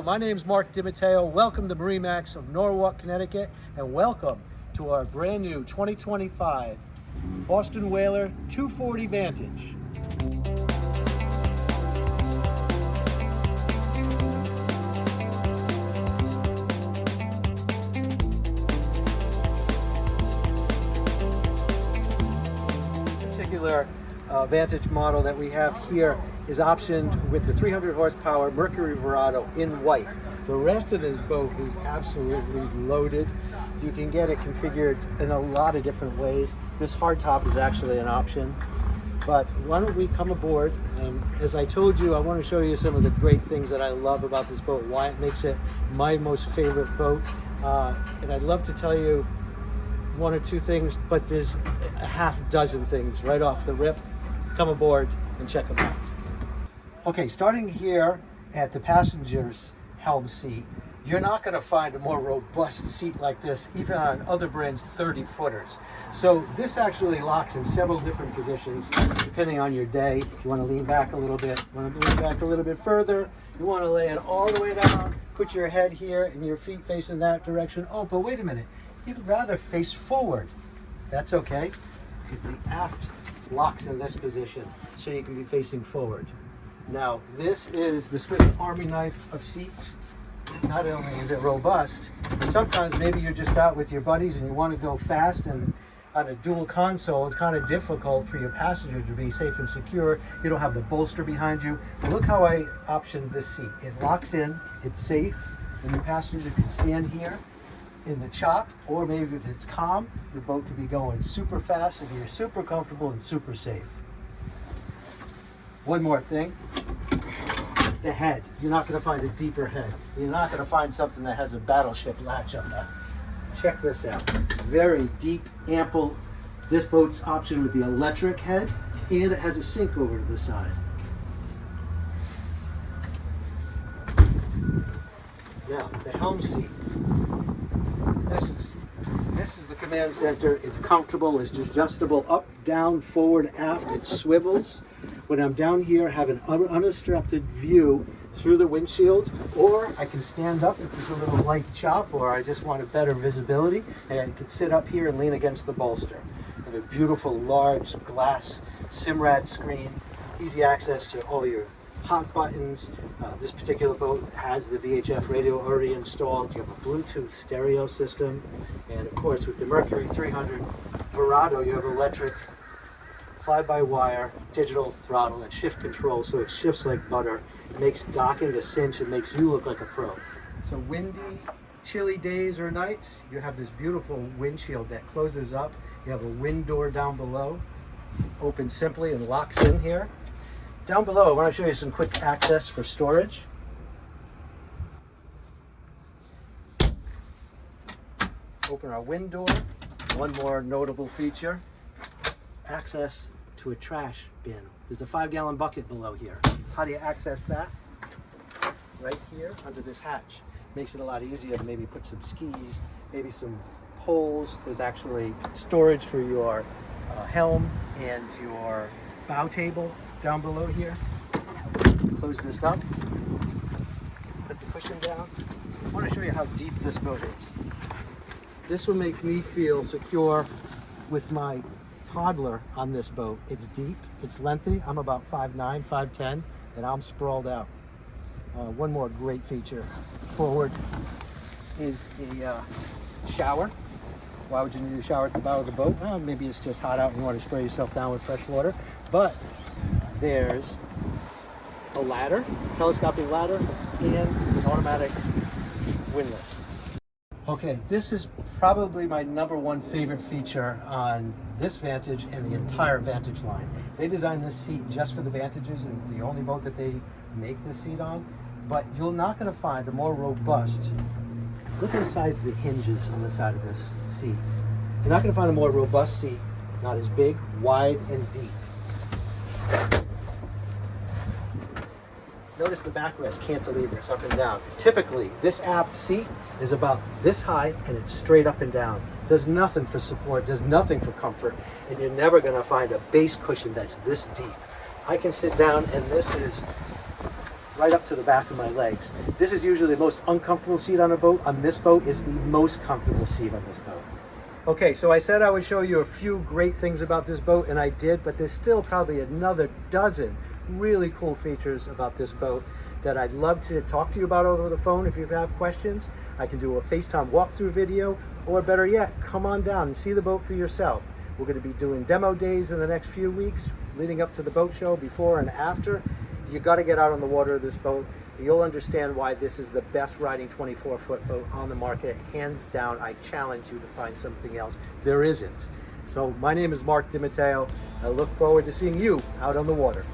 My name's Mark DiMatteo. Welcome to MarineMax of Norwalk, Connecticut, and welcome to our brand new 2025 Boston Whaler 240 Vantage. Particular Vantage model that we have here is optioned with the 300 horsepower Mercury Verado in white. The rest of this boat is absolutely loaded. You can get it configured in a lot of different ways. This hardtop is actually an option. But why don't we come aboard, and as I told you, I want to show you some of the great things that I love about this boat, why it makes it my most favorite boat. And I'd love to tell you one or two things, but there's a half dozen things right off the rip. Come aboard and check them out. Okay, starting here at the passenger's helm seat, you're not going to find a more robust seat like this, even on other brands' 30-footers. So this actually locks in several different positions, depending on your day. You want to lean back a little bit, you want to lean back a little bit further, you want to lay it all the way down, put your head here and your feet facing that direction. Oh, but wait a minute, you'd rather face forward. That's okay, because the aft locks in this position, so you can be facing forward. Now, this is the Swiss Army knife of seats. Not only is it robust, but sometimes maybe you're just out with your buddies and you want to go fast, and on a dual console, it's kind of difficult for your passengers to be safe and secure. You don't have the bolster behind you. But look how I optioned this seat. It locks in, it's safe, and the passenger can stand here in the chop, or maybe if it's calm, the boat could be going super fast and you're super comfortable and super safe. One more thing, the head. You're not going to find a deeper head. You're not going to find something that has a battleship latch on that. Check this out. Very deep, ample. This boat's optioned with the electric head, and it has a sink over to the side. Now, the helm seat. This is the command center. It's comfortable, it's adjustable up, down, forward, aft. It swivels. When I'm down here, I have an unobstructed view through the windshield, or I can stand up if it's a little light chop, or I just want a better visibility, and I can sit up here and lean against the bolster. I have a beautiful large glass Simrad screen, easy access to all your hot buttons. This particular boat has the VHF radio already installed. You have a Bluetooth stereo system, and of course with the Mercury 300 Verado, you have electric fly-by-wire digital throttle and shift control, so it shifts like butter. It makes docking a cinch. It makes you look like a pro. So windy, chilly days or nights, you have this beautiful windshield that closes up. You have a wind door down below, opens simply and locks in here. Down below, I want to show you some quick access for storage. Open our wind door. One more notable feature, access to a trash bin. There's a 5-gallon bucket below here. How do you access that? Right here under this hatch. Makes it a lot easier to maybe put some skis, maybe some poles. There's actually storage for your helm and your bow table down below here. Close this up, put the cushion down. I want to show you how deep this boat is. This will make me feel secure with my toddler on this boat. It's deep, it's lengthy. I'm about 5'9", 5'10", and I'm sprawled out. One more great feature forward is a shower. Why would you need a shower at the bow of the boat? Well, maybe it's just hot out and you want to spray yourself down with fresh water. But there's a ladder, telescoping ladder, and an automatic windlass. Okay, this is probably my #1 favorite feature on this Vantage and the entire Vantage line. They designed this seat just for the Vantages, and it's the only boat that they make this seat on. But you're not going to find a more robust. Look at the size of the hinges on the side of this seat. You're not going to find a more robust seat, not as big, wide, and deep. Notice the backrest cantilevers up and down. Typically, this aft seat is about this high and it's straight up and down. Does nothing for support, does nothing for comfort, and you're never gonna find a base cushion that's this deep. I can sit down and this is right up to the back of my legs. This is usually the most uncomfortable seat on a boat. On this boat, it's the most comfortable seat on this boat. Okay, so I said I would show you a few great things about this boat, and I did, but there's still probably another dozen really cool features about this boat that I'd love to talk to you about over the phone. If you have questions, I can do a FaceTime walkthrough video, or better yet, come on down and see the boat for yourself. We're going to be doing demo days in the next few weeks, leading up to the boat show, before and after. You got to get out on the water of this boat. You'll understand why this is the best riding 24-foot boat on the market. Hands down, I challenge you to find something else. There isn't. So my name is Mark DiMatteo. I look forward to seeing you out on the water.